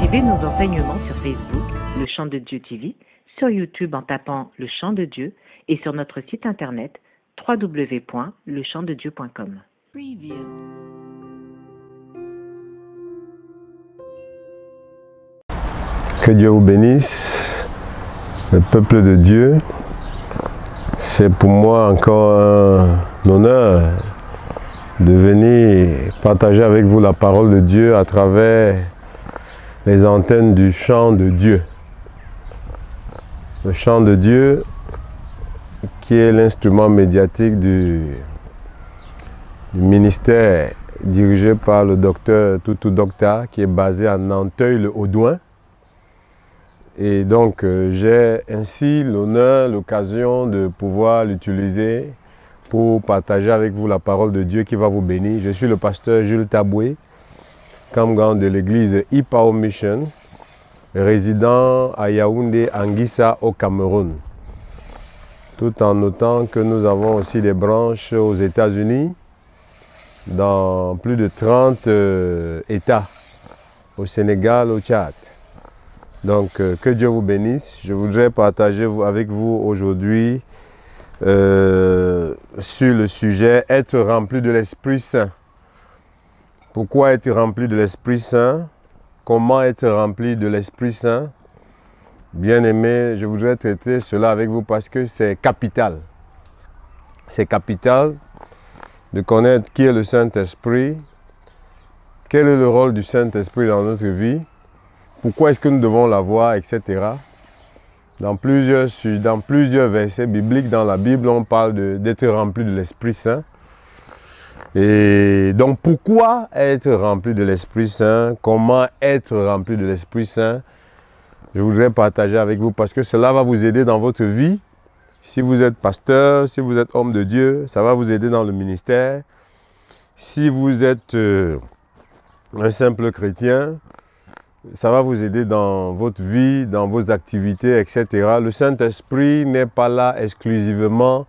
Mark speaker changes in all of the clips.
Speaker 1: Suivez nos enseignements sur Facebook, Le Chant de Dieu TV, sur YouTube en tapant Le Chant de Dieu et sur notre site internet www.lechantdedieu.com.
Speaker 2: Que Dieu vous bénisse, le peuple de Dieu. C'est pour moi encore un honneur de venir partager avec vous la parole de Dieu à travers les antennes du chant de Dieu. Le chant de Dieu qui est l'instrument médiatique du ministère dirigé par le docteur Toutou Docta qui est basé à Nanteuil-le-Haudouin. Et donc j'ai ainsi l'honneur, l'occasion de pouvoir l'utiliser pour partager avec vous la parole de Dieu qui va vous bénir. Je suis le pasteur Jules Taboué, Kamgan de l'église Ipao Mission, résident à Yaoundé, Anguissa, au Cameroun. Tout en notant que nous avons aussi des branches aux États-Unis, dans plus de 30 États, au Sénégal, au Tchad. Donc, que Dieu vous bénisse. Je voudrais partager avec vous aujourd'hui sur le sujet « Être rempli de l'Esprit Saint ». Pourquoi être rempli de l'Esprit Saint? Comment être rempli de l'Esprit Saint? Bien-aimé, je voudrais traiter cela avec vous parce que c'est capital. C'est capital de connaître qui est le Saint-Esprit, quel est le rôle du Saint-Esprit dans notre vie, pourquoi est-ce que nous devons l'avoir, etc. Dans plusieurs versets bibliques dans la Bible, on parle d'être rempli de l'Esprit Saint. Et donc, pourquoi être rempli de l'Esprit Saint? Comment être rempli de l'Esprit Saint? Je voudrais partager avec vous parce que cela va vous aider dans votre vie. Si vous êtes pasteur, si vous êtes homme de Dieu, ça va vous aider dans le ministère. Si vous êtes un simple chrétien, ça va vous aider dans votre vie, dans vos activités, etc. Le Saint-Esprit n'est pas là exclusivement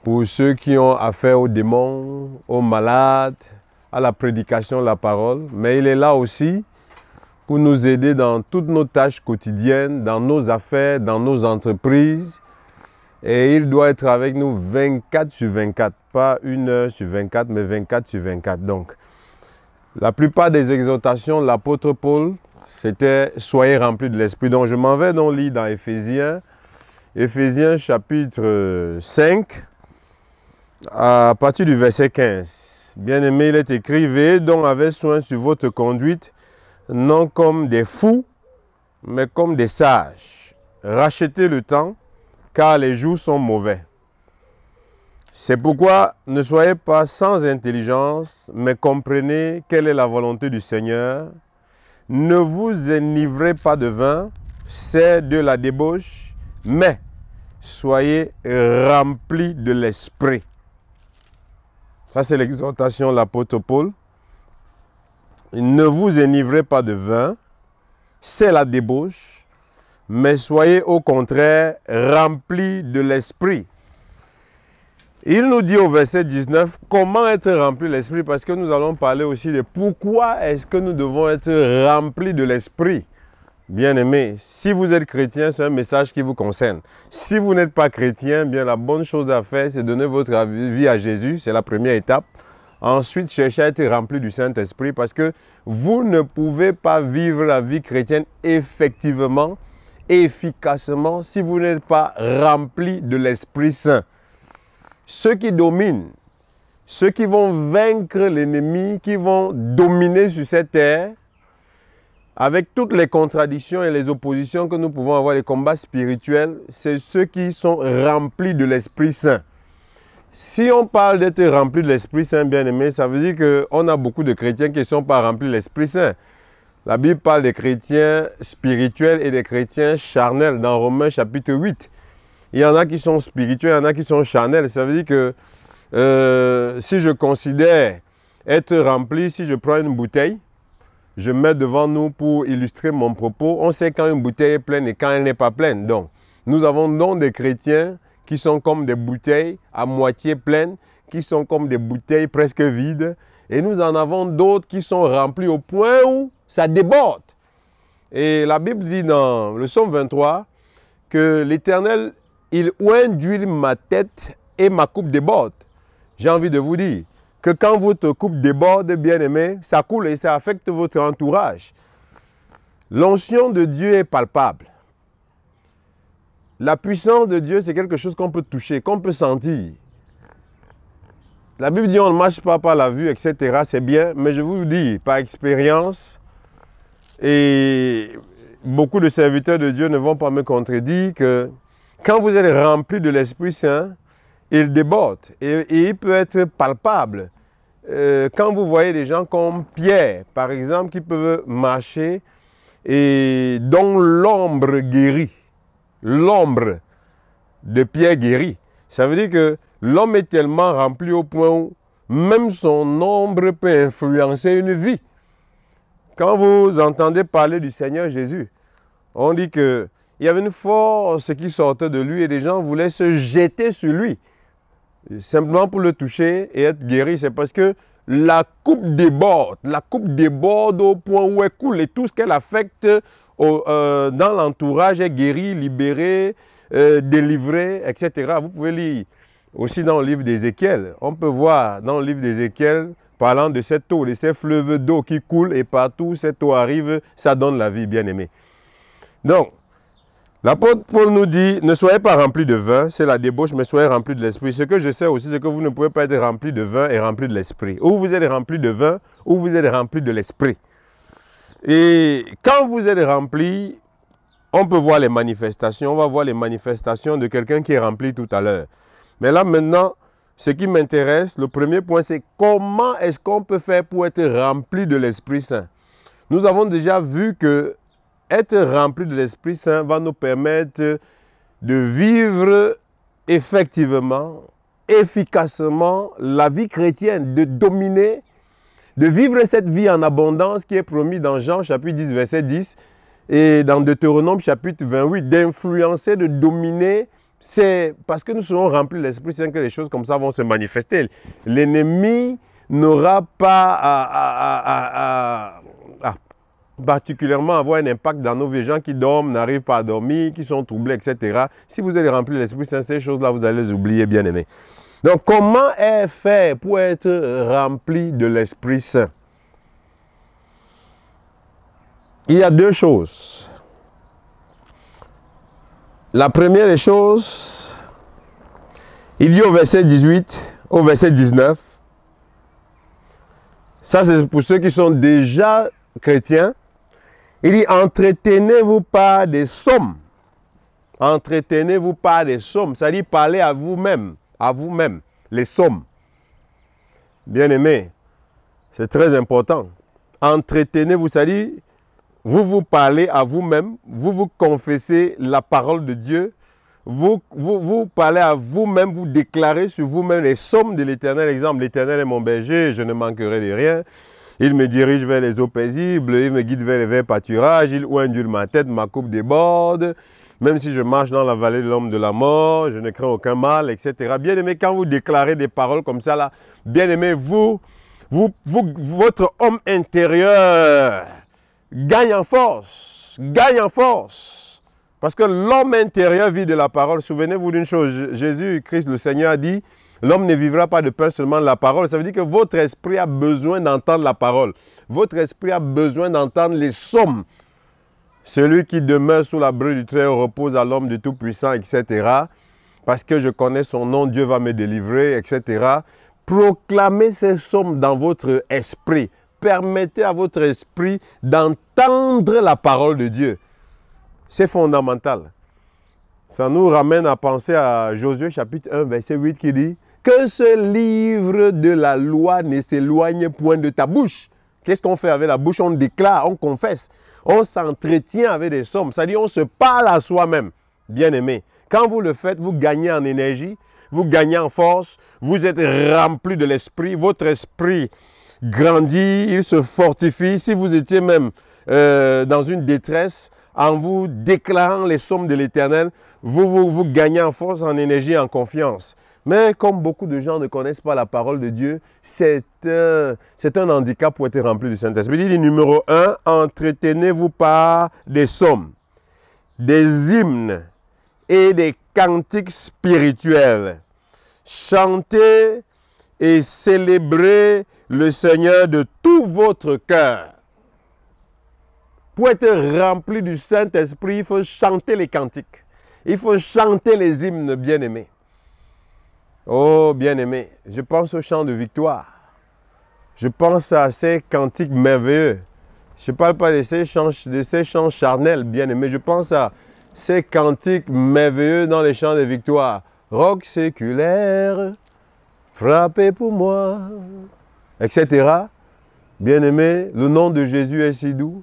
Speaker 2: pour ceux qui ont affaire aux démons, aux malades, à la prédication de la parole, mais il est là aussi pour nous aider dans toutes nos tâches quotidiennes, dans nos affaires, dans nos entreprises. Et il doit être avec nous 24 sur 24, pas 1 heure sur 24, mais 24 sur 24. Donc, la plupart des exhortations de l'apôtre Paul, c'était « Soyez remplis de l'Esprit ». Donc, je m'en vais donc lire dans Éphésiens, chapitre 5, à partir du verset 15. Bien-aimé, il est écrit « Veillez donc avec soin sur votre conduite, non comme des fous, mais comme des sages. Rachetez le temps, car les jours sont mauvais. C'est pourquoi ne soyez pas sans intelligence, mais comprenez quelle est la volonté du Seigneur. Ne vous enivrez pas de vin, c'est de la débauche, mais soyez remplis de l'Esprit. » Ça, c'est l'exhortation de l'apôtre Paul. Ne vous enivrez pas de vin, c'est la débauche, mais soyez au contraire remplis de l'Esprit. Il nous dit au verset 19 comment être rempli de l'Esprit, parce que nous allons parler aussi de pourquoi est-ce que nous devons être remplis de l'Esprit. Bien-aimés, si vous êtes chrétien, c'est un message qui vous concerne. Si vous n'êtes pas chrétien, bien la bonne chose à faire, c'est donner votre vie à Jésus, c'est la première étape. Ensuite, cherchez à être rempli du Saint-Esprit parce que vous ne pouvez pas vivre la vie chrétienne effectivement, efficacement, si vous n'êtes pas rempli de l'Esprit Saint. Ceux qui dominent, ceux qui vont vaincre l'ennemi, qui vont dominer sur cette terre, avec toutes les contradictions et les oppositions que nous pouvons avoir, les combats spirituels, c'est ceux qui sont remplis de l'Esprit Saint. Si on parle d'être rempli de l'Esprit Saint, bien-aimé, ça veut dire qu'on a beaucoup de chrétiens qui ne sont pas remplis de l'Esprit Saint. La Bible parle des chrétiens spirituels et des chrétiens charnels dans Romains chapitre 8. Il y en a qui sont spirituels, il y en a qui sont charnels. Ça veut dire que si je considère être rempli, si je prends une bouteille, je mets devant nous pour illustrer mon propos. On sait quand une bouteille est pleine et quand elle n'est pas pleine. Donc, nous avons donc des chrétiens qui sont comme des bouteilles à moitié pleines, qui sont comme des bouteilles presque vides. Et nous en avons d'autres qui sont remplis au point où ça déborde. Et la Bible dit dans le psaume 23 que l'Éternel, il oint d'huile ma tête et ma coupe déborde. J'ai envie de vous dire que quand votre coupe déborde, bien-aimé, ça coule et ça affecte votre entourage. L'onction de Dieu est palpable. La puissance de Dieu, c'est quelque chose qu'on peut toucher, qu'on peut sentir. La Bible dit on ne marche pas par la vue, etc. C'est bien, mais je vous dis, par expérience, et beaucoup de serviteurs de Dieu ne vont pas me contredire que quand vous êtes rempli de l'Esprit Saint, il déborde et il peut être palpable. Quand vous voyez des gens comme Pierre, par exemple, qui peuvent marcher et dont l'ombre guérit, l'ombre de Pierre guérit, ça veut dire que l'homme est tellement rempli au point où même son ombre peut influencer une vie. Quand vous entendez parler du Seigneur Jésus, on dit qu'il y avait une force qui sortait de lui et les gens voulaient se jeter sur lui. Simplement pour le toucher et être guéri. C'est parce que la coupe déborde. La coupe déborde au point où elle coule et tout ce qu'elle affecte dans l'entourage est guéri, libéré, délivré, etc. Vous pouvez lire aussi dans le livre d'Ézéchiel. On peut voir dans le livre d'Ézéchiel parlant de cette eau, de ces fleuves d'eau qui coulent et partout où cette eau arrive, ça donne la vie, bien-aimé. Donc, l'apôtre Paul nous dit, ne soyez pas remplis de vin, c'est la débauche, mais soyez remplis de l'esprit. Ce que je sais aussi, c'est que vous ne pouvez pas être remplis de vin et remplis de l'esprit. Ou vous êtes remplis de vin, ou vous êtes remplis de l'esprit. Et quand vous êtes remplis, on peut voir les manifestations, on va voir les manifestations de quelqu'un qui est rempli tout à l'heure. Mais là maintenant, ce qui m'intéresse, le premier point, c'est comment est-ce qu'on peut faire pour être rempli de l'Esprit Saint. Nous avons déjà vu que être rempli de l'Esprit Saint va nous permettre de vivre effectivement, efficacement la vie chrétienne, de dominer, de vivre cette vie en abondance qui est promise dans Jean chapitre 10, verset 10 et dans Deutéronome chapitre 28, d'influencer, de dominer. C'est parce que nous serons remplis de l'Esprit Saint que les choses comme ça vont se manifester. L'ennemi n'aura pas à particulièrement avoir un impact dans nos vies. Les gens qui dorment, n'arrivent pas à dormir, qui sont troublés, etc. Si vous êtes remplis de l'Esprit Saint, ces choses-là, vous allez les oublier, bien aimés. Donc, comment est fait pour être rempli de l'Esprit Saint? Il y a deux choses. La première des choses, il dit au verset 18, au verset 19, ça c'est pour ceux qui sont déjà chrétiens, il dit entretenez-vous par des psaumes. Entretenez-vous par des psaumes, c'est-à-dire parlez à vous-même, les psaumes. Bien-aimés, c'est très important. Entretenez-vous, c'est-à-dire vous vous parlez à vous-même, vous vous confessez la parole de Dieu, vous parlez à vous-même, vous déclarez sur vous-même les psaumes de l'Éternel. Exemple, l'Éternel est mon berger, je ne manquerai de rien. Il me dirige vers les eaux paisibles, il me guide vers les verts pâturages, il oint ma tête, ma coupe déborde. Même si je marche dans la vallée de l'homme de la mort, je ne crains aucun mal, etc. Bien-aimé, quand vous déclarez des paroles comme ça, là, bien-aimé, votre homme intérieur gagne en force, Parce que l'homme intérieur vit de la parole. Souvenez-vous d'une chose, Jésus-Christ, le Seigneur, a dit, l'homme ne vivra pas de pain seulement de la parole. Ça veut dire que votre esprit a besoin d'entendre la parole. Votre esprit a besoin d'entendre les psaumes. Celui qui demeure sous l'abri du Très-Haut repose à l'homme du Tout-Puissant, etc. Parce que je connais son nom, Dieu va me délivrer, etc. Proclamez ces psaumes dans votre esprit. Permettez à votre esprit d'entendre la parole de Dieu. C'est fondamental. Ça nous ramène à penser à Josué chapitre 1, verset 8 qui dit « Que ce livre de la loi ne s'éloigne point de ta bouche. » Qu'est-ce qu'on fait avec la bouche? On déclare, on confesse, on s'entretient avec des psaumes. C'est-à-dire on se parle à soi-même, bien-aimé. Quand vous le faites, vous gagnez en énergie, vous gagnez en force, vous êtes rempli de l'esprit, votre esprit grandit, il se fortifie. Si vous étiez même dans une détresse, en vous déclarant les psaumes de l'Éternel, vous gagnez en force, en énergie, en confiance. Mais comme beaucoup de gens ne connaissent pas la parole de Dieu, c'est un handicap pour être rempli du Saint-Esprit. Il dit numéro 1, entretenez-vous par des psaumes, des hymnes et des cantiques spirituels. Chantez et célébrez le Seigneur de tout votre cœur. Pour être rempli du Saint-Esprit, il faut chanter les cantiques. Il faut chanter les hymnes, bien-aimés. Oh, bien-aimés, je pense au chant de victoire. Je pense à ces cantiques merveilleux. Je ne parle pas de ces chants charnels, bien-aimés. Je pense à ces cantiques merveilleux dans les chants de victoire. Roc séculaire, frappez pour moi, etc. Bien-aimés, le nom de Jésus est si doux,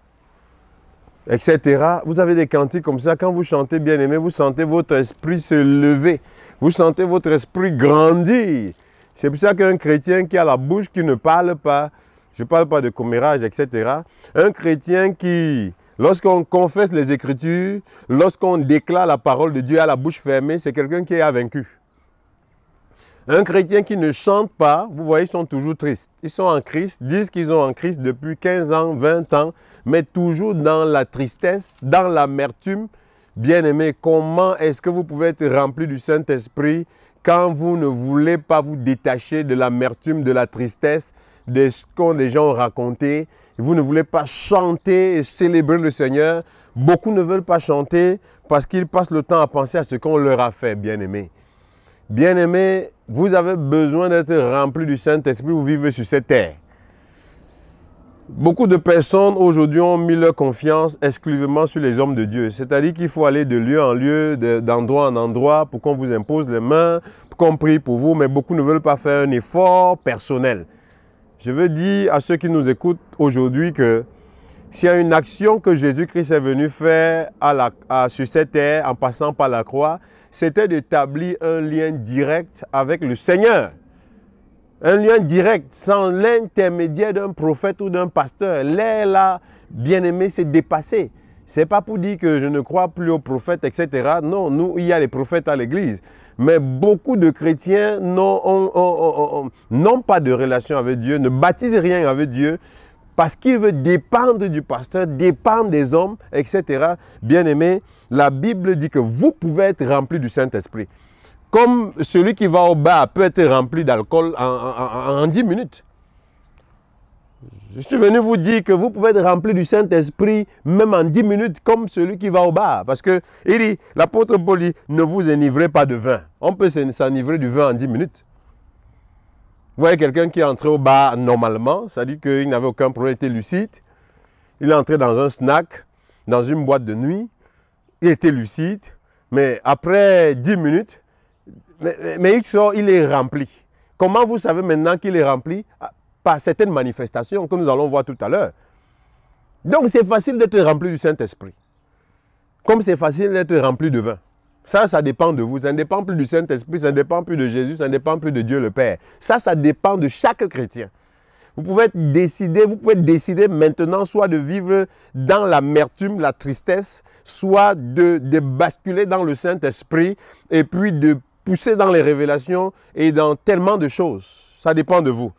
Speaker 2: etc. Vous avez des cantiques comme ça. Quand vous chantez, bien-aimés, vous sentez votre esprit se lever. Vous sentez votre esprit grandir. C'est pour ça qu'un chrétien qui a la bouche qui ne parle pas, je ne parle pas de commérage, etc. Un chrétien qui, lorsqu'on confesse les Écritures, lorsqu'on déclare la parole de Dieu à la bouche fermée, c'est quelqu'un qui est vaincu. Un chrétien qui ne chante pas, vous voyez, ils sont toujours tristes. Ils sont en Christ, disent qu'ils sont en Christ depuis 15 ans, 20 ans, mais toujours dans la tristesse, dans l'amertume. Bien-aimés, comment est-ce que vous pouvez être rempli du Saint-Esprit quand vous ne voulez pas vous détacher de l'amertume, de la tristesse, de ce que les gens ont raconté? Vous ne voulez pas chanter et célébrer le Seigneur. Beaucoup ne veulent pas chanter parce qu'ils passent le temps à penser à ce qu'on leur a fait, bien-aimés. Bien-aimés, vous avez besoin d'être rempli du Saint-Esprit, vous vivez sur cette terre. Beaucoup de personnes aujourd'hui ont mis leur confiance exclusivement sur les hommes de Dieu. C'est-à-dire qu'il faut aller de lieu en lieu, d'endroit en endroit pour qu'on vous impose les mains, pour qu'on prie pour vous, mais beaucoup ne veulent pas faire un effort personnel. Je veux dire à ceux qui nous écoutent aujourd'hui que s'il y a une action que Jésus-Christ est venu faire sur cette terre en passant par la croix, c'était d'établir un lien direct avec le Seigneur. Un lien direct, sans l'intermédiaire d'un prophète ou d'un pasteur. L'ère là, bien-aimé, c'est dépassé. Ce n'est pas pour dire que je ne crois plus aux prophètes, etc. Non, nous, il y a les prophètes à l'église. Mais beaucoup de chrétiens n'ont pas de relation avec Dieu, ne baptisent rien avec Dieu, parce qu'ils veulent dépendre du pasteur, dépendre des hommes, etc. Bien-aimé, la Bible dit que vous pouvez être rempli du Saint-Esprit. Comme celui qui va au bar peut être rempli d'alcool en 10 minutes. Je suis venu vous dire que vous pouvez être rempli du Saint-Esprit même en 10 minutes comme celui qui va au bar. Parce que il dit, l'apôtre Paul dit, ne vous enivrez pas de vin. On peut s'enivrer du vin en 10 minutes. Vous voyez quelqu'un qui est entré au bar normalement, ça dit qu'il n'avait aucun problème, il était lucide. Il est entré dans un snack, dans une boîte de nuit. Il était lucide, mais après 10 minutes, mais il sort, il est rempli. Comment vous savez maintenant qu'il est rempli? Par certaines manifestations que nous allons voir tout à l'heure. Donc c'est facile d'être rempli du Saint-Esprit. Comme c'est facile d'être rempli de vin. Ça dépend de vous. Ça ne dépend plus du Saint-Esprit, ça ne dépend plus de Jésus, ça ne dépend plus de Dieu le Père. Ça dépend de chaque chrétien. Vous pouvez décider maintenant soit de vivre dans l'amertume, la tristesse, soit de basculer dans le Saint-Esprit et puis de pousser dans les révélations et dans tellement de choses. Ça dépend de vous.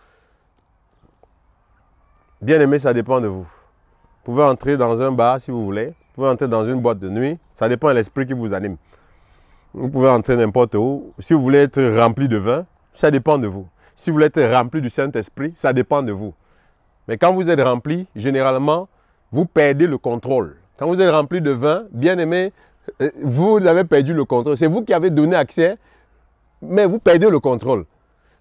Speaker 2: Bien aimé, ça dépend de vous. Vous pouvez entrer dans un bar si vous voulez. Vous pouvez entrer dans une boîte de nuit. Ça dépend de l'esprit qui vous anime. Vous pouvez entrer n'importe où. Si vous voulez être rempli de vin, ça dépend de vous. Si vous voulez être rempli du Saint-Esprit, ça dépend de vous. Mais quand vous êtes rempli, généralement, vous perdez le contrôle. Quand vous êtes rempli de vin, bien aimé, vous avez perdu le contrôle. C'est vous qui avez donné accès, mais vous perdez le contrôle.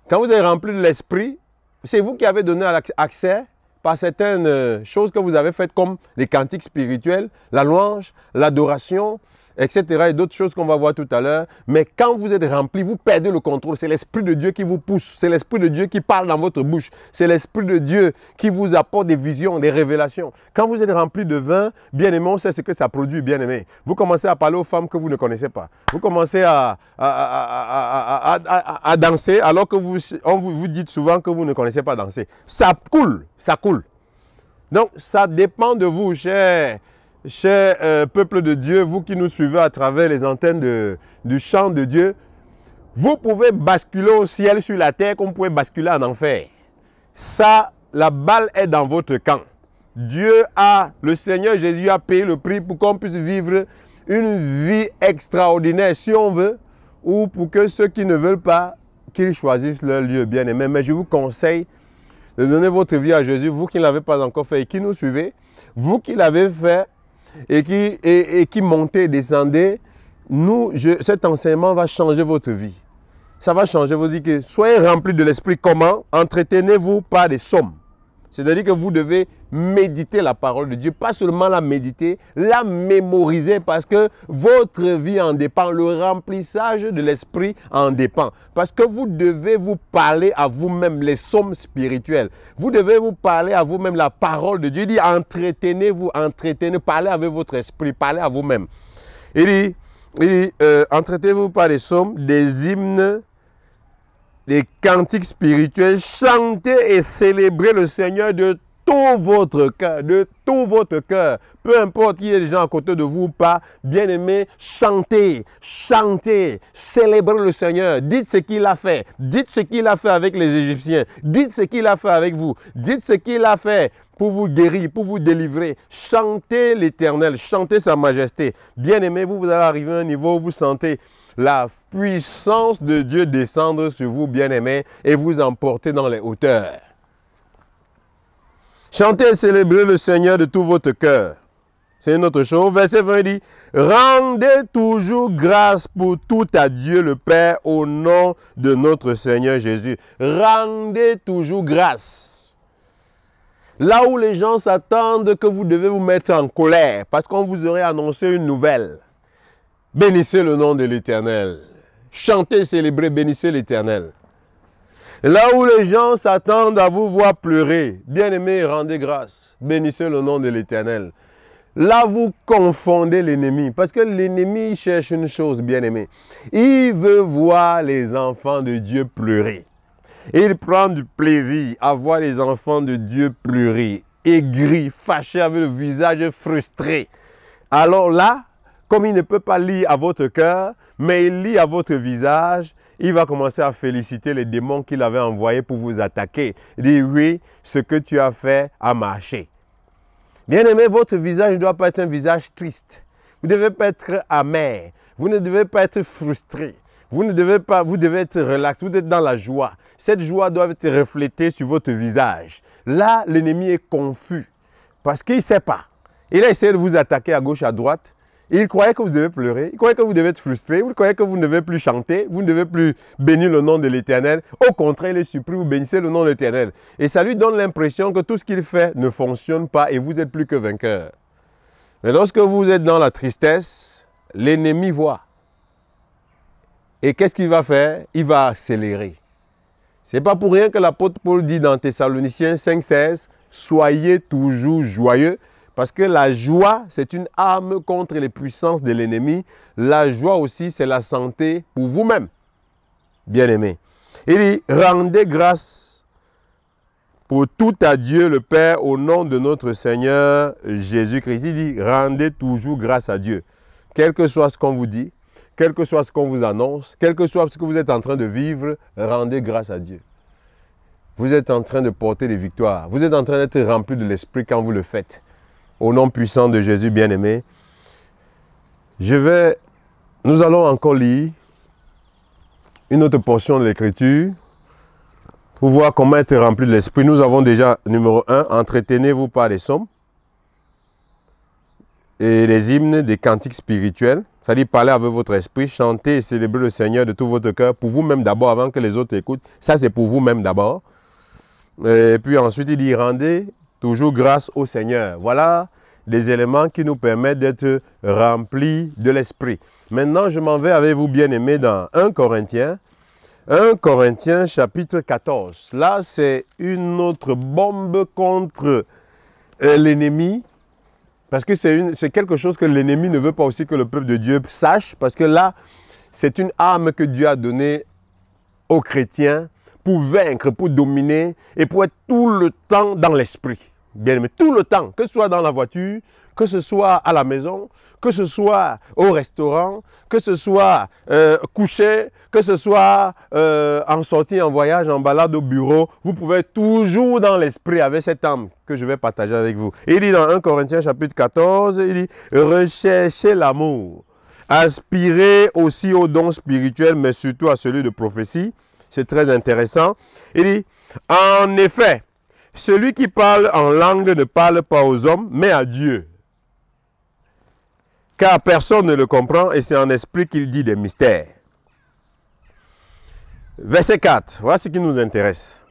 Speaker 2: Quand vous êtes rempli de l'Esprit, c'est vous qui avez donné accès par certaines choses que vous avez faites comme les cantiques spirituels, la louange, l'adoration, etc. et d'autres choses qu'on va voir tout à l'heure. Mais quand vous êtes rempli, vous perdez le contrôle. C'est l'Esprit de Dieu qui vous pousse. C'est l'Esprit de Dieu qui parle dans votre bouche. C'est l'Esprit de Dieu qui vous apporte des visions, des révélations. Quand vous êtes rempli de vin, bien aimé, on sait ce que ça produit, bien aimé. Vous commencez à parler aux femmes que vous ne connaissez pas. Vous commencez à danser alors que vous dites souvent que vous ne connaissez pas danser. Ça coule, ça coule. Donc, ça dépend de vous, cher peuple de Dieu, vous qui nous suivez à travers les antennes du chant de Dieu. Vous pouvez basculer au ciel sur la terre comme vous pouvez basculer en enfer. Ça, la balle est dans votre camp. Le Seigneur Jésus a payé le prix pour qu'on puisse vivre une vie extraordinaire, si on veut, ou pour que ceux qui ne veulent pas, qu'ils choisissent leur lieu bien-aimé. Mais je vous conseille de donner votre vie à Jésus, vous qui ne l'avez pas encore fait et qui nous suivez, vous qui l'avez fait et qui montez et descendez, cet enseignement va changer votre vie. Ça va changer votre vie. Soyez remplis de l'esprit. Comment? Entretenez-vous par des psaumes. C'est-à-dire que vous devez méditer la parole de Dieu, pas seulement la méditer, la mémoriser parce que votre vie en dépend, le remplissage de l'esprit en dépend. Parce que vous devez vous parler à vous-même, les psaumes spirituels. Vous devez vous parler à vous-même la parole de Dieu. Il dit entretenez-vous, parlez avec votre esprit, parlez à vous-même. Il dit entretenez-vous par des psaumes, des hymnes, des cantiques spirituels, chantez et célébrez le Seigneur de tout votre cœur, de tout votre cœur. Peu importe qu'il y ait des gens à côté de vous ou pas, bien-aimés, chantez, célébrez le Seigneur. Dites ce qu'il a fait. Dites ce qu'il a fait avec les Égyptiens. Dites ce qu'il a fait avec vous. Dites ce qu'il a fait pour vous guérir, pour vous délivrer. Chantez l'Éternel, chantez sa majesté. Bien-aimés, vous allez arriver à un niveau où vous sentez la puissance de Dieu descendre sur vous, bien-aimés, et vous emporter dans les hauteurs. Chantez et célébrez le Seigneur de tout votre cœur. C'est une autre chose. Verset 20 dit, rendez toujours grâce pour tout à Dieu le Père au nom de notre Seigneur Jésus. Rendez toujours grâce. Là où les gens s'attendent que vous devez vous mettre en colère parce qu'on vous aurait annoncé une nouvelle. Bénissez le nom de l'Éternel. Chantez, célébrez, bénissez l'Éternel. Là où les gens s'attendent à vous voir pleurer, bien-aimés, rendez grâce. Bénissez le nom de l'Éternel. Là, vous confondez l'ennemi. Parce que l'ennemi cherche une chose, bien-aimé. Il veut voir les enfants de Dieu pleurer. Il prend du plaisir à voir les enfants de Dieu pleurer, aigris, fâchés, avec le visage frustré. Alors là, comme il ne peut pas lire à votre cœur, mais il lit à votre visage, il va commencer à féliciter les démons qu'il avait envoyés pour vous attaquer. Il dit, oui, ce que tu as fait a marché. Bien-aimé, votre visage ne doit pas être un visage triste. Vous ne devez pas être amer. Vous ne devez pas être frustré. Vous devez être relax. Vous êtes dans la joie. Cette joie doit être reflétée sur votre visage. Là, l'ennemi est confus parce qu'il ne sait pas. Il a essayé de vous attaquer à gauche, à droite. Il croyait que vous devez pleurer, il croyait que vous devez être frustré, il croyait que vous ne devez plus chanter, vous ne devez plus bénir le nom de l'Éternel. Au contraire, il est surpris, vous bénissez le nom de l'Éternel. Et ça lui donne l'impression que tout ce qu'il fait ne fonctionne pas et vous êtes plus que vainqueur. Mais lorsque vous êtes dans la tristesse, l'ennemi voit. Et qu'est-ce qu'il va faire? Il va accélérer. Ce n'est pas pour rien que l'apôtre Paul dit dans Thessaloniciens 5,16, « Soyez toujours joyeux ». Parce que la joie, c'est une arme contre les puissances de l'ennemi. La joie aussi, c'est la santé pour vous-même, bien-aimés. Il dit, rendez grâce pour tout à Dieu le Père au nom de notre Seigneur Jésus-Christ. Il dit, rendez toujours grâce à Dieu. Quel que soit ce qu'on vous dit, quel que soit ce qu'on vous annonce, quel que soit ce que vous êtes en train de vivre, rendez grâce à Dieu. Vous êtes en train de porter des victoires. Vous êtes en train d'être rempli de l'esprit quand vous le faites. Au nom puissant de Jésus, bien-aimé, nous allons encore lire une autre portion de l'Écriture pour voir comment être rempli de l'Esprit. Nous avons déjà, numéro 1, entretenez-vous par les psaumes et les hymnes, des cantiques spirituels. C'est-à-dire parler avec votre esprit, chanter et célébrer le Seigneur de tout votre cœur, pour vous-même d'abord, avant que les autres écoutent. Ça, c'est pour vous-même d'abord. Et puis ensuite, il dit, rendez toujours grâce au Seigneur. Voilà des éléments qui nous permettent d'être remplis de l'Esprit. Maintenant, je m'en vais avec vous, bien-aimés, dans 1 Corinthiens. 1 Corinthiens, chapitre 14. Là, c'est une autre bombe contre l'ennemi. Parce que c'est quelque chose que l'ennemi ne veut pas aussi que le peuple de Dieu sache. Parce que là, c'est une arme que Dieu a donnée aux chrétiens pour vaincre, pour dominer et pour être tout le temps dans l'esprit. bien aimé, tout le temps, que ce soit dans la voiture, que ce soit à la maison, que ce soit au restaurant, que ce soit couché, que ce soit en sortie, en voyage, en balade au bureau, vous pouvez être toujours dans l'esprit avec cette âme que je vais partager avec vous. Il dit dans 1 Corinthiens chapitre 14, il dit « Recherchez l'amour, aspirez aussi aux dons spirituels, mais surtout à celui de prophétie. » C'est très intéressant. Il dit « En effet, celui qui parle en langue ne parle pas aux hommes, mais à Dieu. Car personne ne le comprend et c'est en esprit qu'il dit des mystères. » Verset 4, voilà ce qui nous intéresse.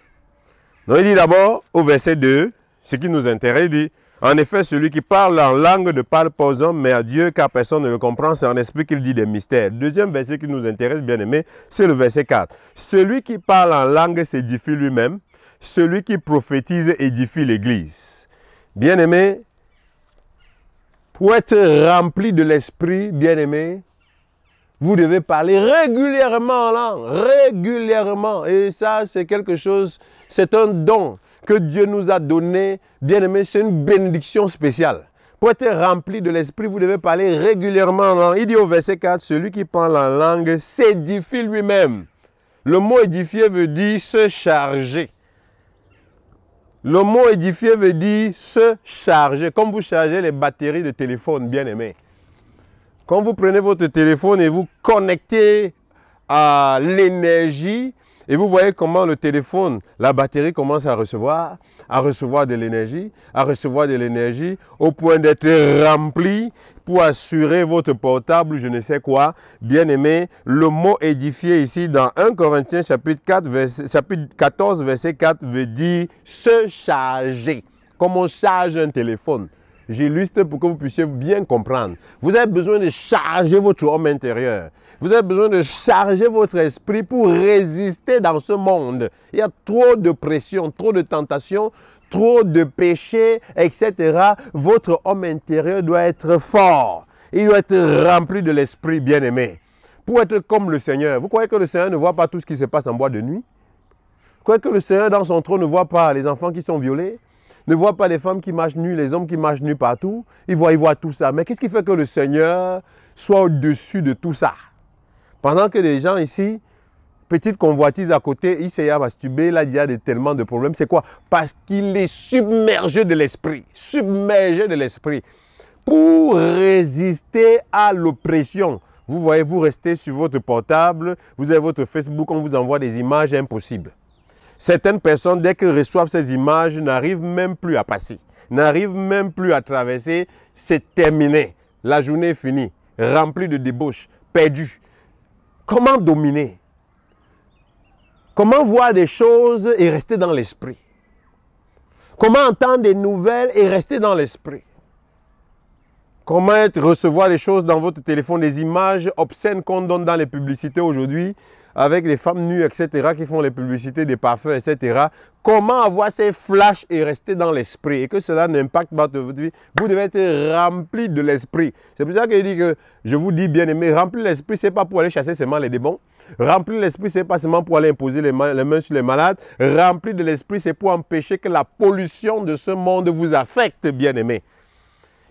Speaker 2: Donc il dit d'abord au verset 2, ce qui nous intéresse, il dit « En effet, celui qui parle en langue ne parle pas aux hommes, mais à Dieu, car personne ne le comprend, c'est en esprit qu'il dit des mystères. » Deuxième verset qui nous intéresse, bien aimé, c'est le verset 4. « Celui qui parle en langue s'édifie lui-même, celui qui prophétise édifie l'Église. » Bien aimé, pour être rempli de l'esprit, bien aimé, vous devez parler régulièrement en langue, régulièrement. Et ça, c'est quelque chose, c'est un don que Dieu nous a donné. Bien aimé, c'est une bénédiction spéciale. Pour être rempli de l'esprit, vous devez parler régulièrement en langue. Il dit au verset 4, celui qui parle en langue s'édifie lui-même. Le mot édifier veut dire se charger. Le mot édifier veut dire se charger. Comme vous chargez les batteries de téléphone, bien aimé. Quand vous prenez votre téléphone et vous connectez à l'énergie, et vous voyez comment le téléphone, la batterie commence à recevoir de l'énergie, au point d'être rempli pour assurer votre portable, je ne sais quoi. Bien aimé, le mot édifier ici dans 1 Corinthiens chapitre 14, verset 4 veut dire se charger, comme on charge un téléphone. J'illustre pour que vous puissiez bien comprendre. Vous avez besoin de charger votre homme intérieur. Vous avez besoin de charger votre esprit pour résister dans ce monde. Il y a trop de pression, trop de tentations, trop de péchés, etc. Votre homme intérieur doit être fort. Il doit être rempli de l'esprit bien-aimé. Pour être comme le Seigneur. Vous croyez que le Seigneur ne voit pas tout ce qui se passe en boîte de nuit? Vous croyez que le Seigneur dans son trône ne voit pas les enfants qui sont violés? Ne voit pas les femmes qui marchent nues, les hommes qui marchent nus partout? Il voit tout ça. Mais qu'est-ce qui fait que le Seigneur soit au-dessus de tout ça? Pendant que les gens ici, petite convoitise à côté, ils s'est à masturber, là il y a tellement de problèmes. C'est quoi? Parce qu'il est submergé de l'esprit. Submergé de l'esprit. Pour résister à l'oppression. Vous voyez, vous restez sur votre portable, vous avez votre Facebook, on vous envoie des images impossibles. Certaines personnes, dès qu'elles reçoivent ces images, n'arrivent même plus à passer, n'arrivent même plus à traverser. C'est terminé. La journée est finie, remplie de débauches, perdue. Comment dominer? Comment voir des choses et rester dans l'esprit? Comment entendre des nouvelles et rester dans l'esprit? Comment recevoir les choses dans votre téléphone, des images obscènes qu'on donne dans les publicités aujourd'hui, avec les femmes nues, etc., qui font les publicités des parfums, etc. Comment avoir ces flashs et rester dans l'esprit et que cela n'impacte pas votre vie? Vous devez être rempli de l'esprit. C'est pour ça que je dis que, je vous dis bien aimé, remplir l'esprit, ce n'est pas pour aller chasser seulement les démons. Remplir l'esprit, ce n'est pas seulement pour aller imposer les mains sur les malades. Remplir de l'esprit, c'est pour empêcher que la pollution de ce monde vous affecte, bien aimé.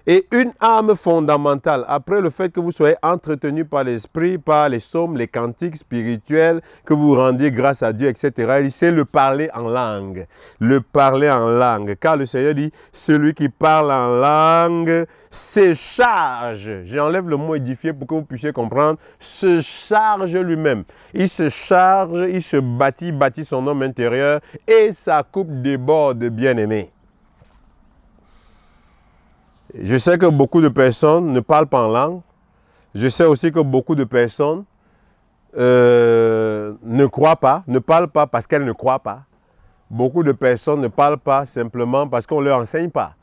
Speaker 2: Et une arme fondamentale, après le fait que vous soyez entretenu par l'esprit, par les psaumes, les cantiques spirituels, que vous rendiez grâce à Dieu, etc., c'est le parler en langue. Le parler en langue. Car le Seigneur dit, celui qui parle en langue se charge. J'enlève le mot édifier pour que vous puissiez comprendre. Se charge lui-même. Il se charge, il se bâtit son homme intérieur et sa coupe déborde, bien-aimé. Je sais que beaucoup de personnes ne parlent pas en langue. Je sais aussi que beaucoup de personnes ne croient pas, ne parlent pas parce qu'elles ne croient pas. Beaucoup de personnes ne parlent pas simplement parce qu'on ne leur enseigne pas.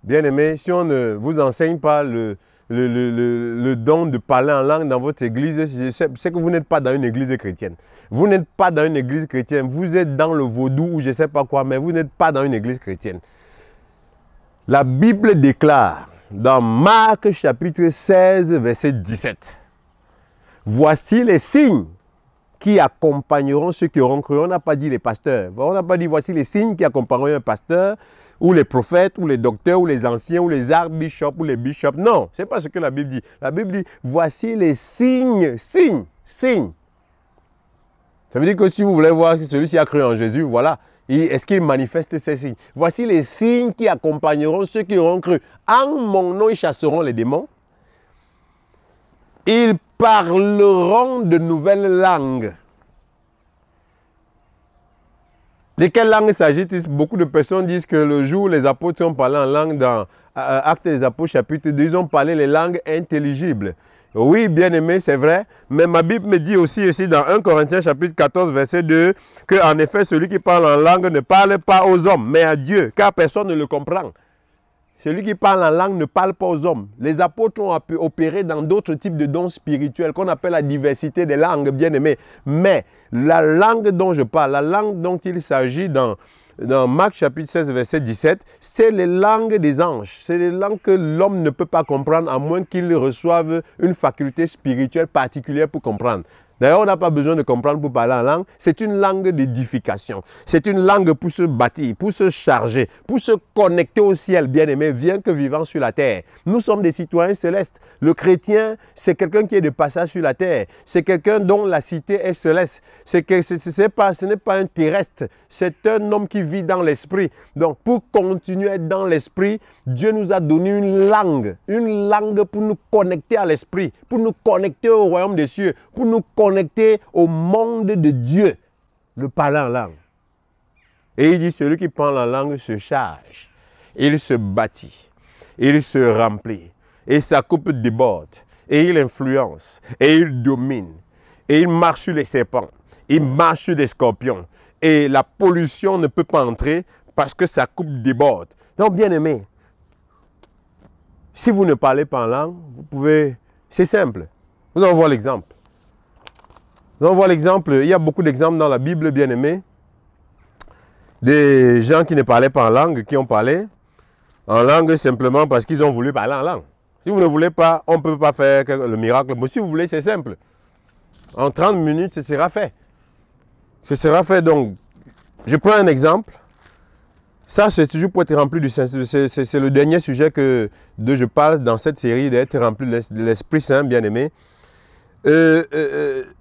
Speaker 2: Bien aimé, si on ne vous enseigne pas le don de parler en langue dans votre église, c'est que vous n'êtes pas dans une église chrétienne. Vous n'êtes pas dans une église chrétienne. Vous êtes dans le vaudou ou je ne sais pas quoi, mais vous n'êtes pas dans une église chrétienne. La Bible déclare dans Marc chapitre 16, verset 17. Voici les signes qui accompagneront ceux qui auront cru. On n'a pas dit les pasteurs. On n'a pas dit voici les signes qui accompagneront un pasteur ou les prophètes, ou les docteurs, ou les anciens, ou les archbishops, ou les bishops. Non, ce n'est pas ce que la Bible dit. La Bible dit, voici les signes, signes, signes. Ça veut dire que si vous voulez voir celui-ci a cru en Jésus, voilà. Est-ce qu'il manifeste ces signes? Voici les signes qui accompagneront ceux qui auront cru. En mon nom, ils chasseront les démons. Ils parleront de nouvelles langues. De quelle langue s'agit-il? Beaucoup de personnes disent que le jour où les apôtres ont parlé en langue dans Actes des Apôtres chapitre 2, ils ont parlé les langues intelligibles. Oui, bien aimé, c'est vrai, mais ma Bible me dit aussi ici dans 1 Corinthiens chapitre 14 verset 2 que en effet celui qui parle en langue ne parle pas aux hommes, mais à Dieu, car personne ne le comprend. Celui qui parle en langue ne parle pas aux hommes. Les apôtres ont opéré dans d'autres types de dons spirituels qu'on appelle la diversité des langues, bien aimé. Mais la langue dont je parle, la langue dont il s'agit dans Marc chapitre 16 verset 17, c'est les langues des anges. C'est les langues que l'homme ne peut pas comprendre à moins qu'il reçoive une faculté spirituelle particulière pour comprendre. D'ailleurs, on n'a pas besoin de comprendre pour parler en langue. C'est une langue d'édification. C'est une langue pour se bâtir, pour se charger, pour se connecter au ciel, bien-aimé, bien que vivant sur la terre. Nous sommes des citoyens célestes. Le chrétien, c'est quelqu'un qui est de passage sur la terre. C'est quelqu'un dont la cité est céleste. Ce n'est pas un terrestre. C'est un homme qui vit dans l'esprit. Donc, pour continuer à être dans l'esprit, Dieu nous a donné une langue pour nous connecter à l'esprit, pour nous connecter au royaume des cieux, pour nous connecter au monde de Dieu, le parler en langue. Et il dit, celui qui parle en langue se charge, il se bâtit, il se remplit, et sa coupe déborde, et il influence, et il domine, et il marche sur les serpents, il marche sur les scorpions, et la pollution ne peut pas entrer parce que sa coupe déborde. Donc, bien aimé, si vous ne parlez pas en langue, vous pouvez, c'est simple, vous en voir l'exemple. Nous allons voir l'exemple, il y a beaucoup d'exemples dans la Bible, bien aimé, des gens qui ne parlaient pas en langue, qui ont parlé en langue simplement parce qu'ils ont voulu parler en langue. Si vous ne voulez pas, on ne peut pas faire le miracle. Mais si vous voulez, c'est simple. En 30 minutes, ce sera fait. Ce sera fait. Donc, je prends un exemple. Ça, c'est toujours pour être rempli du Saint-Esprit. C'est le dernier sujet dont je parle dans cette série, d'être rempli de l'Esprit Saint, bien aimé.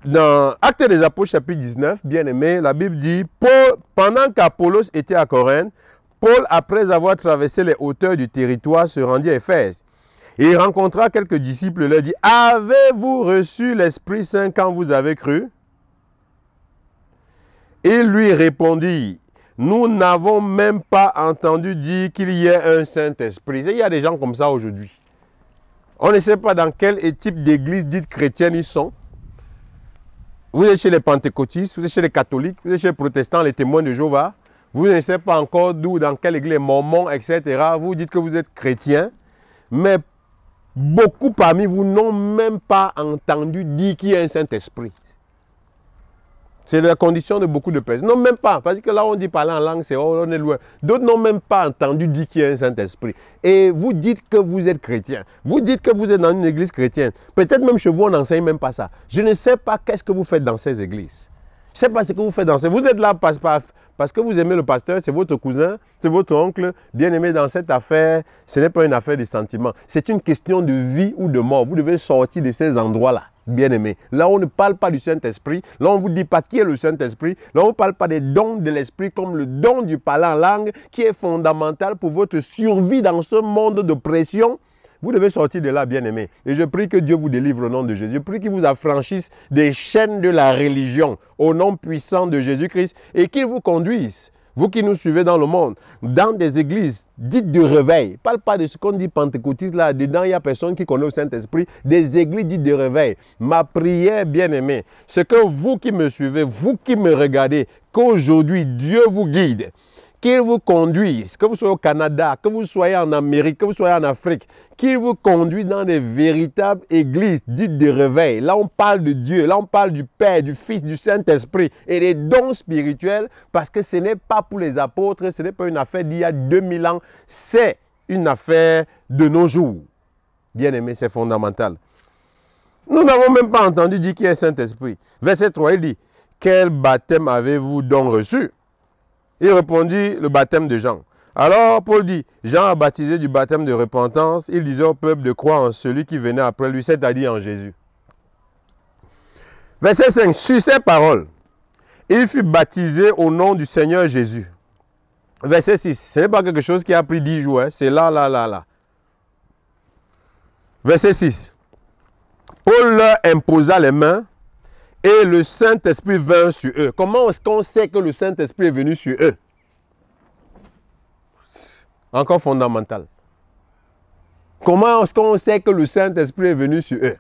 Speaker 2: Dans Actes des Apôtres chapitre 19, bien aimé, la Bible dit, pendant qu'Apollos était à Corinthe, Paul, après avoir traversé les hauteurs du territoire, se rendit à Éphèse. Et il rencontra quelques disciples et leur dit, avez-vous reçu l'Esprit Saint quand vous avez cru? Il lui répondit, nous n'avons même pas entendu dire qu'il y ait un Saint-Esprit. Il y a des gens comme ça aujourd'hui. On ne sait pas dans quel type d'église dite chrétienne ils sont. Vous êtes chez les pentecôtistes, vous êtes chez les catholiques, vous êtes chez les protestants, les témoins de Jéhovah. Vous ne savez pas encore d'où, dans quelle église, les mormons, etc. Vous dites que vous êtes chrétien. Mais beaucoup parmi vous n'ont même pas entendu dire qu'il y a un Saint-Esprit. C'est la condition de beaucoup de personnes. Non, même pas. Parce que là, on dit parler en langue, c'est on est loin. D'autres n'ont même pas entendu dire qu'il y a un Saint-Esprit. Et vous dites que vous êtes chrétien. Vous dites que vous êtes dans une église chrétienne. Peut-être même chez vous, on n'enseigne même pas ça. Je ne sais pas qu'est-ce que vous faites dans ces églises. Je ne sais pas ce que vous faites dans ces... Vous êtes là parce que vous aimez le pasteur, c'est votre cousin, c'est votre oncle, bien aimé dans cette affaire. Ce n'est pas une affaire de sentiment. C'est une question de vie ou de mort. Vous devez sortir de ces endroits-là. Bien-aimé, là on ne parle pas du Saint-Esprit, là on ne vous dit pas qui est le Saint-Esprit, là on ne parle pas des dons de l'Esprit comme le don du parler en langue qui est fondamental pour votre survie dans ce monde de pression. Vous devez sortir de là, bien-aimé. Et je prie que Dieu vous délivre au nom de Jésus. Je prie qu'il vous affranchisse des chaînes de la religion au nom puissant de Jésus-Christ et qu'il vous conduise, vous qui nous suivez dans le monde, dans des églises dites de réveil. Ne parle pas de ce qu'on dit pentecôtiste là. Dedans, il n'y a personne qui connaît le Saint-Esprit. Des églises dites de réveil. Ma prière, bien-aimée, c'est que vous qui me suivez, vous qui me regardez, qu'aujourd'hui, Dieu vous guide. Qu'il vous conduise, que vous soyez au Canada, que vous soyez en Amérique, que vous soyez en Afrique, qu'il vous conduise dans des véritables églises dites de réveil. Là, on parle de Dieu, là, on parle du Père, du Fils, du Saint-Esprit et des dons spirituels parce que ce n'est pas pour les apôtres, ce n'est pas une affaire d'il y a 2000 ans, c'est une affaire de nos jours. Bien aimé, c'est fondamental. Nous n'avons même pas entendu dire qu'il y a un Saint-Esprit. Verset 3, il dit, quel baptême avez-vous donc reçu? Il répondit, le baptême de Jean. Alors, Paul dit, Jean a baptisé du baptême de repentance. Il disait au peuple de croire en celui qui venait après lui, c'est-à-dire en Jésus. Verset 5. Sur ces paroles, il fut baptisé au nom du Seigneur Jésus. Verset 6. Ce n'est pas quelque chose qui a pris 10 jours. Hein. C'est là. Verset 6. Paul leur imposa les mains et le Saint-Esprit vint sur eux. Comment est-ce qu'on sait que le Saint-Esprit est venu sur eux? Encore fondamental. Comment est-ce qu'on sait que le Saint-Esprit est venu sur eux?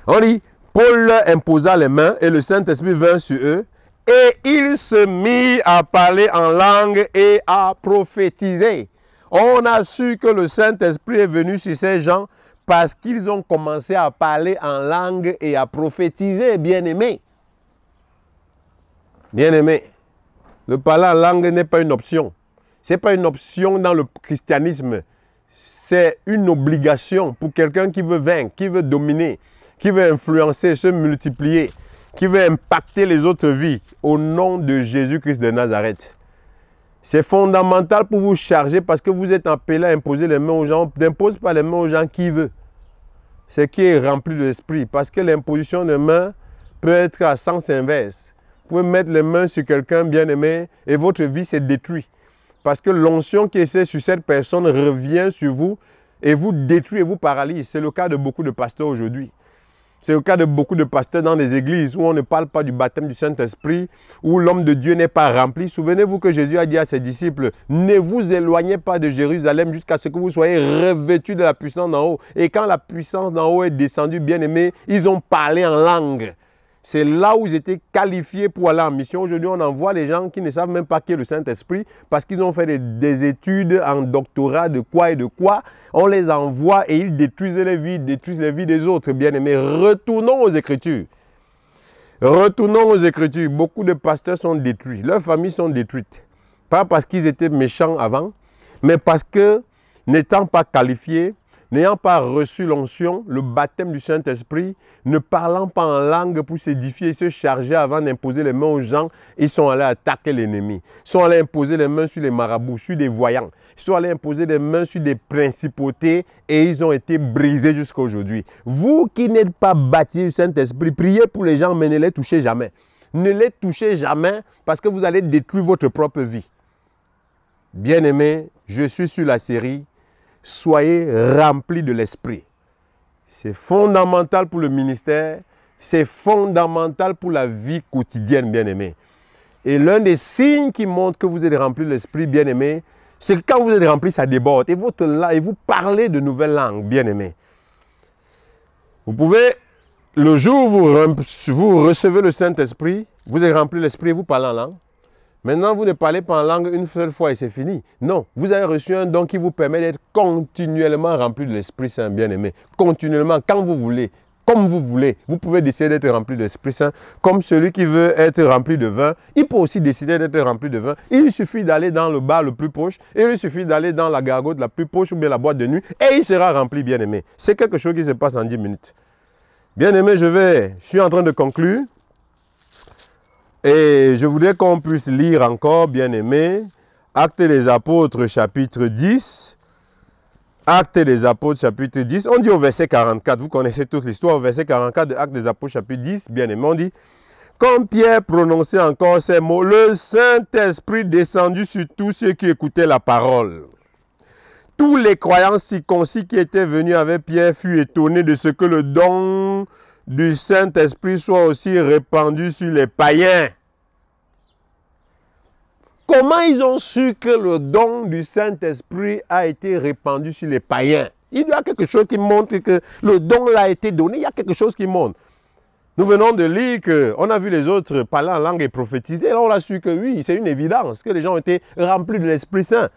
Speaker 2: On dit, Paul leur imposa les mains et le Saint-Esprit vint sur eux et ils se mirent à parler en langue et à prophétiser. On a su que le Saint-Esprit est venu sur ces gens parce qu'ils ont commencé à parler en langue et à prophétiser, bien-aimés. Bien-aimés, le parler en langue n'est pas une option. Ce n'est pas une option dans le christianisme. C'est une obligation pour quelqu'un qui veut vaincre, qui veut dominer, qui veut influencer, se multiplier, qui veut impacter les autres vies au nom de Jésus-Christ de Nazareth. C'est fondamental pour vous charger parce que vous êtes appelé à imposer les mains aux gens. N'impose pas les mains aux gens qui veut. C'est qui est rempli de l'esprit. Parce que l'imposition des mains peut être à sens inverse. Vous pouvez mettre les mains sur quelqu'un bien-aimé et votre vie s'est détruite. Parce que l'onction qui est sur cette personne revient sur vous et vous détruit et vous paralyse. C'est le cas de beaucoup de pasteurs aujourd'hui. C'est le cas de beaucoup de pasteurs dans des églises où on ne parle pas du baptême du Saint-Esprit, où l'homme de Dieu n'est pas rempli. Souvenez-vous que Jésus a dit à ses disciples, ne vous éloignez pas de Jérusalem jusqu'à ce que vous soyez revêtus de la puissance d'en haut. Et quand la puissance d'en haut est descendue, bien aimés, ils ont parlé en langue. C'est là où ils étaient qualifiés pour aller en mission. Aujourd'hui, on envoie les gens qui ne savent même pas qui est le Saint-Esprit parce qu'ils ont fait des études en doctorat de quoi et de quoi. On les envoie et ils détruisent les vies des autres, bien-aimés. Retournons aux Écritures. Retournons aux Écritures. Beaucoup de pasteurs sont détruits. Leurs familles sont détruites. Pas parce qu'ils étaient méchants avant, mais parce que, n'étant pas qualifiés, n'ayant pas reçu l'onction, le baptême du Saint-Esprit, ne parlant pas en langue pour s'édifier et se charger avant d'imposer les mains aux gens, ils sont allés attaquer l'ennemi. Ils sont allés imposer les mains sur les marabouts, sur des voyants. Ils sont allés imposer les mains sur des principautés et ils ont été brisés jusqu'à aujourd'hui. Vous qui n'êtes pas baptisés du Saint-Esprit, priez pour les gens, mais ne les touchez jamais. Ne les touchez jamais parce que vous allez détruire votre propre vie. Bien-aimés, je suis sur la série. Soyez remplis de l'esprit. C'est fondamental pour le ministère. C'est fondamental pour la vie quotidienne, bien-aimés. Et l'un des signes qui montre que vous êtes remplis de l'esprit, bien-aimés, c'est que quand vous êtes remplis, ça déborde. Et vous parlez de nouvelles langues, bien-aimés. Vous pouvez, le jour où vous recevez le Saint-Esprit, vous êtes remplis de l'esprit et vous parlez en langue. Maintenant, vous ne parlez pas en langue une seule fois et c'est fini. Non, vous avez reçu un don qui vous permet d'être continuellement rempli de l'Esprit Saint, bien-aimé. Continuellement, quand vous voulez, comme vous voulez. Vous pouvez décider d'être rempli de l'Esprit Saint. Comme celui qui veut être rempli de vin, il peut aussi décider d'être rempli de vin. Il suffit d'aller dans le bar le plus proche, et il suffit d'aller dans la gargote la plus proche ou bien la boîte de nuit, et il sera rempli, bien-aimé. C'est quelque chose qui se passe en 10 minutes. Bien-aimé, je suis en train de conclure. Et je voudrais qu'on puisse lire encore, bien-aimés, Actes des Apôtres, chapitre 10. Actes des Apôtres, chapitre 10. On dit au verset 44, vous connaissez toute l'histoire, au verset 44 de Actes des Apôtres, chapitre 10, bien-aimés, on dit, comme Pierre prononçait encore ces mots, le Saint-Esprit descendit sur tous ceux qui écoutaient la parole. Tous les croyants circoncis qui étaient venus avec Pierre furent étonnés de ce que le don du Saint-Esprit soit aussi répandu sur les païens. Comment ils ont su que le don du Saint-Esprit a été répandu sur les païens? Il y a quelque chose qui montre que le don l'a été donné. Il y a quelque chose qui montre. Nous venons de lire qu'on a vu les autres parler en langue et prophétiser. Là, on a su que oui, c'est une évidence, que les gens ont été remplis de l'Esprit Saint.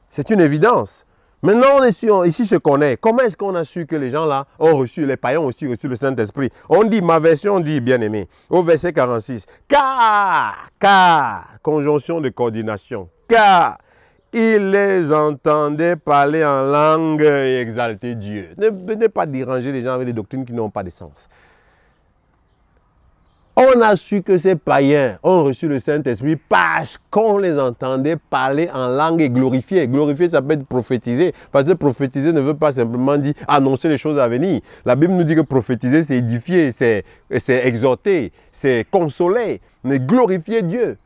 Speaker 2: C'est une évidence. Maintenant, on est sûr, ici je connais. Comment est-ce qu'on a su que les gens là ont reçu, les païens ont aussi reçu le Saint-Esprit? On dit, ma version dit, bien-aimé, au verset 46, car, conjonction de coordination, car il les entendait parler en langue et exalter Dieu. Ne venez pas déranger les gens avec des doctrines qui n'ont pas de sens. On a su que ces païens ont reçu le Saint-Esprit parce qu'on les entendait parler en langue et glorifier. Glorifier, ça peut être prophétiser. Parce que prophétiser ne veut pas simplement dire annoncer les choses à venir. La Bible nous dit que prophétiser, c'est édifier, c'est exhorter, c'est consoler, mais glorifier Dieu.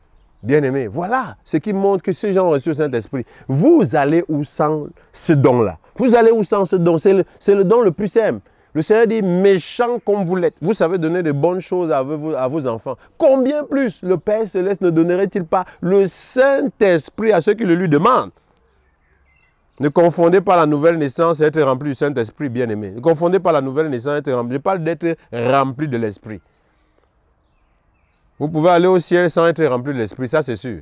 Speaker 2: Bien-aimé, voilà ce qui montre que ces gens ont reçu le Saint-Esprit. Vous allez où sans ce don-là? Vous allez où sans ce don? C'est le don le plus simple. Le Seigneur dit, méchant comme vous l'êtes, vous savez donner de bonnes choses à vos enfants. Combien plus le Père Céleste ne donnerait-il pas le Saint-Esprit à ceux qui le lui demandent? Ne confondez pas la nouvelle naissance et être rempli du Saint-Esprit, bien-aimé. Ne confondez pas la nouvelle naissance et être rempli. Je parle d'être rempli de l'Esprit. Vous pouvez aller au ciel sans être rempli de l'Esprit, ça c'est sûr.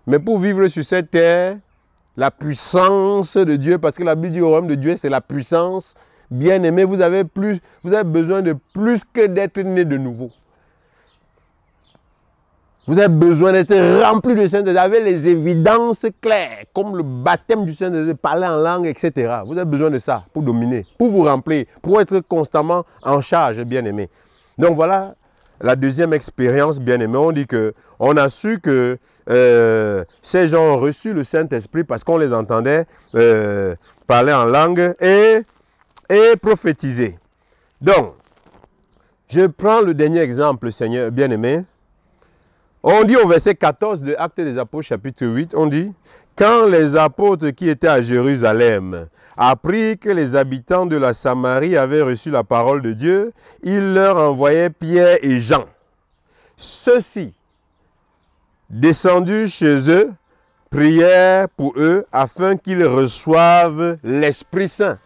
Speaker 2: Mais pour vivre sur cette terre, la puissance de Dieu, parce que la Bible dit au royaume de Dieu, c'est la puissance. Bien-aimé, vous avez besoin de plus que d'être né de nouveau. Vous avez besoin d'être rempli du Saint-Esprit, vous avez les évidences claires, comme le baptême du Saint-Esprit, parler en langue, etc. Vous avez besoin de ça pour dominer, pour vous remplir, pour être constamment en charge, bien-aimé. Donc voilà la deuxième expérience, bien-aimé. On dit qu'on a su que ces gens ont reçu le Saint-Esprit parce qu'on les entendait parler en langue et prophétiser. Donc, je prends le dernier exemple, Seigneur bien-aimé. On dit au verset 14 de Actes des Apôtres, chapitre 8, on dit, « Quand les apôtres qui étaient à Jérusalem apprirent que les habitants de la Samarie avaient reçu la parole de Dieu, ils leur envoyaient Pierre et Jean. Ceux-ci, descendus chez eux, prièrent pour eux afin qu'ils reçoivent l'Esprit Saint. »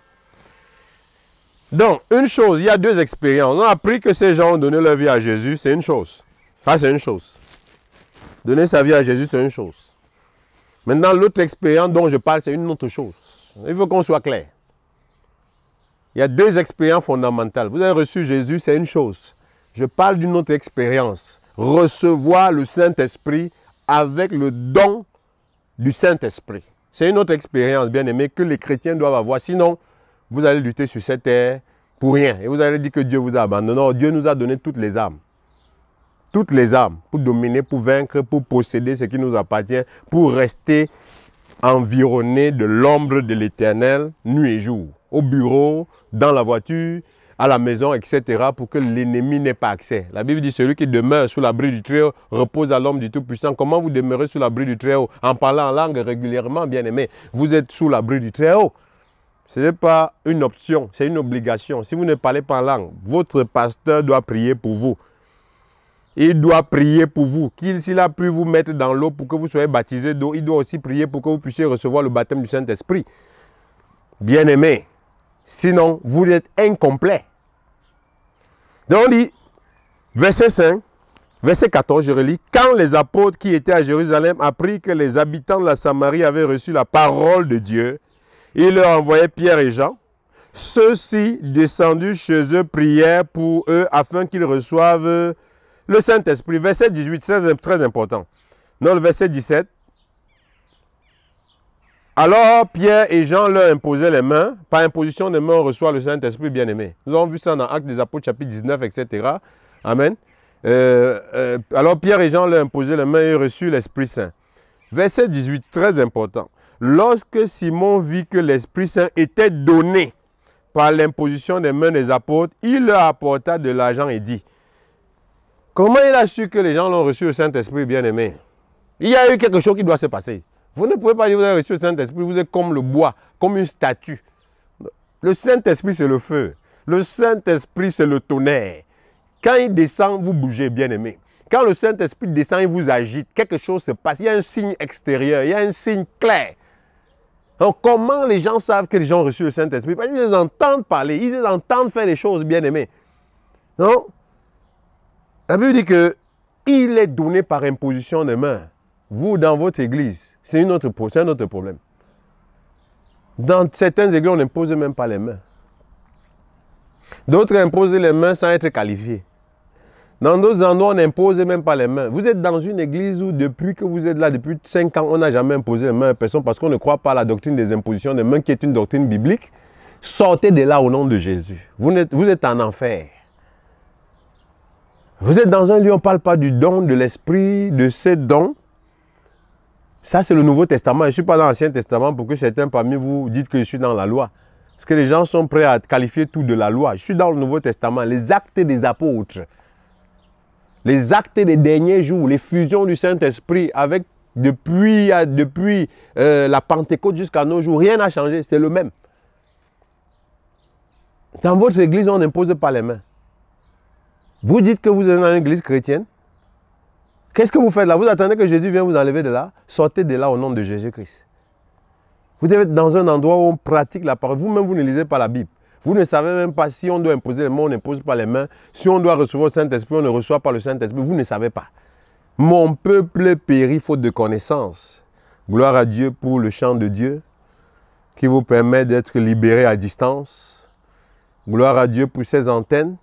Speaker 2: Donc, une chose, il y a deux expériences. On a appris que ces gens ont donné leur vie à Jésus, c'est une chose. Ça, c'est une chose. Donner sa vie à Jésus, c'est une chose. Maintenant, l'autre expérience dont je parle, c'est une autre chose. Il faut qu'on soit clair. Il y a deux expériences fondamentales. Vous avez reçu Jésus, c'est une chose. Je parle d'une autre expérience. Recevoir le Saint-Esprit avec le don du Saint-Esprit. C'est une autre expérience, bien aimé, que les chrétiens doivent avoir. Sinon, vous allez lutter sur cette terre pour rien. Et vous allez dire que Dieu vous a abandonné. Non, Dieu nous a donné toutes les âmes. Toutes les âmes pour dominer, pour vaincre, pour posséder ce qui nous appartient, pour rester environnés de l'ombre de l'Éternel nuit et jour. Au bureau, dans la voiture, à la maison, etc. pour que l'ennemi n'ait pas accès. La Bible dit, celui qui demeure sous l'abri du Très-Haut repose à l'ombre du Tout-Puissant. Comment vous demeurez sous l'abri du Très-Haut? En parlant en langue régulièrement, bien aimé. Vous êtes sous l'abri du Très-Haut. Ce n'est pas une option, c'est une obligation. Si vous ne parlez pas en langue, votre pasteur doit prier pour vous. Il doit prier pour vous. S'il a pu vous mettre dans l'eau pour que vous soyez baptisés d'eau, il doit aussi prier pour que vous puissiez recevoir le baptême du Saint-Esprit. Bien-aimé, sinon vous êtes incomplet. Donc on dit, verset 5, verset 14, je relis. Quand les apôtres qui étaient à Jérusalem apprirent que les habitants de la Samarie avaient reçu la parole de Dieu, ils leur envoyaient Pierre et Jean. Ceux-ci, descendus chez eux, prièrent pour eux afin qu'ils reçoivent le Saint-Esprit. Verset 18, c'est très important. Dans le verset 17. Alors Pierre et Jean leur imposaient les mains. Par imposition des mains, on reçoit le Saint-Esprit, bien-aimé. Nous avons vu ça dans Actes des Apôtres, chapitre 19, etc. Amen. Alors Pierre et Jean leur imposaient les mains et reçurent l'Esprit Saint. Verset 18, très important. Lorsque Simon vit que l'Esprit Saint était donné par l'imposition des mains des apôtres, il leur apporta de l'argent et dit, comment il a su que les gens l'ont reçu le Saint-Esprit, bien-aimé? Il y a eu quelque chose qui doit se passer. Vous ne pouvez pas dire que vous avez reçu le Saint-Esprit, vous êtes comme le bois, comme une statue. Le Saint-Esprit, c'est le feu. Le Saint-Esprit, c'est le tonnerre. Quand il descend, vous bougez, bien-aimé. Quand le Saint-Esprit descend, il vous agite. Quelque chose se passe. Il y a un signe extérieur, il y a un signe clair. Donc, comment les gens savent que les gens ont reçu le Saint-Esprit? Parce qu'ils les entendent parler, ils les entendent faire des choses, bien-aimés. Non? La Bible dit qu'il est donné par imposition des mains. Vous, dans votre église, c'est un autre problème. Dans certaines églises, on n'impose même pas les mains. D'autres imposent les mains sans être qualifiés. Dans d'autres endroits, on n'impose même pas les mains. Vous êtes dans une église où depuis que vous êtes là, depuis 5 ans, on n'a jamais imposé les mains à personne parce qu'on ne croit pas à la doctrine des impositions des mains qui est une doctrine biblique. Sortez de là au nom de Jésus. Vous êtes en enfer. Vous êtes dans un lieu, on ne parle pas du don, de l'esprit, de ces dons. Ça, c'est le Nouveau Testament. Je ne suis pas dans l'Ancien Testament pour que certains parmi vous dites que je suis dans la loi. Parce que les gens sont prêts à qualifier tout de la loi. Je suis dans le Nouveau Testament. Les actes des apôtres, les actes des derniers jours, les fusions du Saint-Esprit avec depuis la Pentecôte jusqu'à nos jours, rien n'a changé, c'est le même. Dans votre église, on n'impose pas les mains. Vous dites que vous êtes dans une église chrétienne. Qu'est-ce que vous faites là? Vous attendez que Jésus vienne vous enlever de là? Sortez de là au nom de Jésus-Christ. Vous devez être dans un endroit où on pratique la parole. Vous-même, vous ne lisez pas la Bible. Vous ne savez même pas si on doit imposer les mains, on n'impose pas les mains. Si on doit recevoir le Saint-Esprit, on ne reçoit pas le Saint-Esprit. Vous ne savez pas. Mon peuple périt faute de connaissance. Gloire à Dieu pour le chant de Dieu qui vous permet d'être libéré à distance. Gloire à Dieu pour ces antennes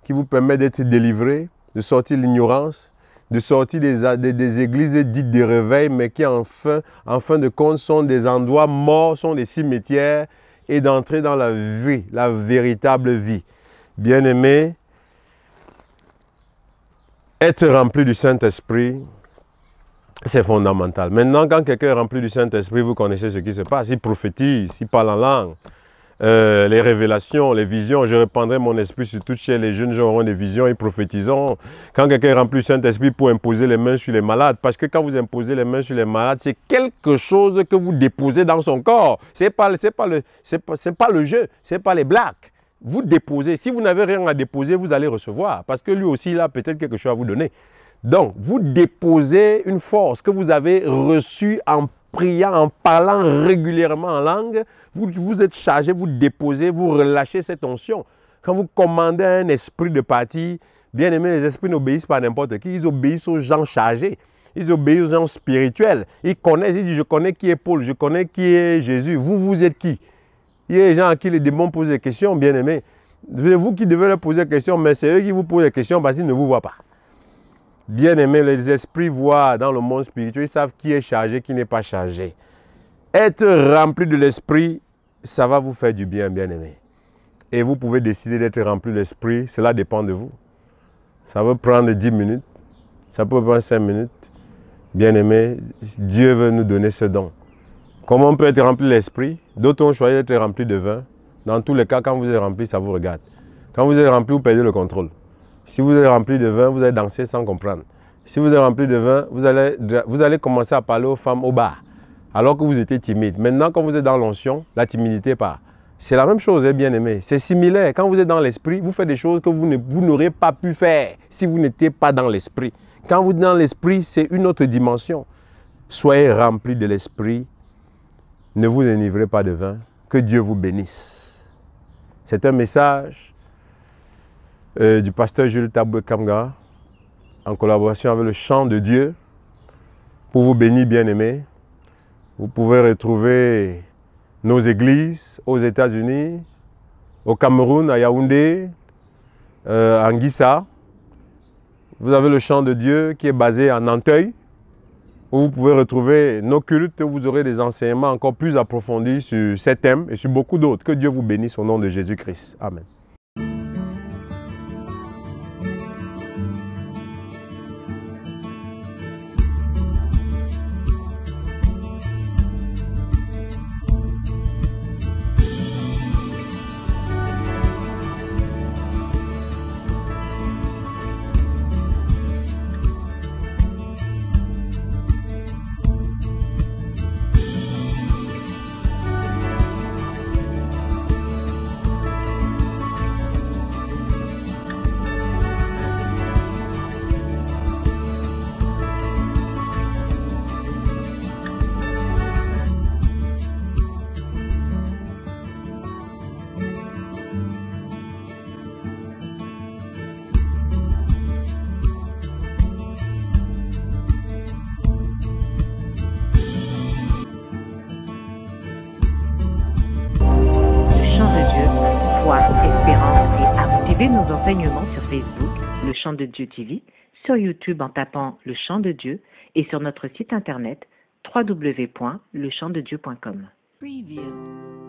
Speaker 2: qui vous permettent d'être délivrés, de sortir de l'ignorance, de sortir des églises dites de réveil, mais qui en fin de compte sont des endroits morts, sont des cimetières, et d'entrer dans la vie, la véritable vie. Bien-aimés, être rempli du Saint-Esprit, c'est fondamental. Maintenant, quand quelqu'un est rempli du Saint-Esprit, vous connaissez ce qui se passe. Il prophétise, il parle en langue. Les révélations, les visions, je répandrai mon esprit sur toutes chair, les jeunes gens auront des visions, ils prophétiseront. Quand quelqu'un est rempli du Saint-Esprit pour imposer les mains sur les malades, parce que quand vous imposez les mains sur les malades, c'est quelque chose que vous déposez dans son corps. C'est pas le jeu, c'est pas les blagues. Vous déposez, si vous n'avez rien à déposer, vous allez recevoir, parce que lui aussi, il a peut-être quelque chose à vous donner. Donc, vous déposez une force que vous avez reçue en priant, en parlant régulièrement en langue, vous êtes chargé, vous déposez, vous relâchez cette onction. Quand vous commandez un esprit de partie, bien aimé, les esprits n'obéissent pas à n'importe qui, ils obéissent aux gens chargés, ils obéissent aux gens spirituels. Ils connaissent, ils disent, je connais qui est Paul, je connais qui est Jésus, vous êtes qui? Il y a des gens à qui les démons posent des questions, bien aimé. C'est vous qui devez leur poser des questions, mais c'est eux qui vous posent des questions parce qu'ils ne vous voient pas. Bien aimé, les esprits voient dans le monde spirituel, ils savent qui est chargé, qui n'est pas chargé. Être rempli de l'esprit, ça va vous faire du bien, bien aimé. Et vous pouvez décider d'être rempli de l'esprit, cela dépend de vous. Ça peut prendre 10 minutes, ça peut prendre 5 minutes. Bien aimé, Dieu veut nous donner ce don. Comment on peut être rempli de l'esprit? D'autres ont choisi d'être remplis de vin. Dans tous les cas, quand vous êtes rempli, ça vous regarde. Quand vous êtes rempli, vous perdez le contrôle. Si vous êtes rempli de vin, vous allez danser sans comprendre. Si vous êtes rempli de vin, vous allez commencer à parler aux femmes au bar, alors que vous étiez timide. Maintenant, quand vous êtes dans l'onction, la timidité part. C'est la même chose, bien aimé. C'est similaire. Quand vous êtes dans l'esprit, vous faites des choses que vous n'aurez pas pu faire si vous n'étiez pas dans l'esprit. Quand vous êtes dans l'esprit, c'est une autre dimension. Soyez remplis de l'esprit. Ne vous enivrez pas de vin. Que Dieu vous bénisse. C'est un message du pasteur Jules Taboué Kamga, en collaboration avec le chant de Dieu, pour vous bénir, bien-aimés. Vous pouvez retrouver nos églises aux États-Unis, au Cameroun, à Yaoundé, en Guissa. Vous avez le chant de Dieu qui est basé à Nanteuil, où vous pouvez retrouver nos cultes, où vous aurez des enseignements encore plus approfondis sur ces thèmes et sur beaucoup d'autres. Que Dieu vous bénisse au nom de Jésus-Christ. Amen.
Speaker 1: Suivez nos enseignements sur Facebook, Le Chant de Dieu TV, sur YouTube en tapant Le Chant de Dieu et sur notre site internet www.lechantdedieu.com. Preview.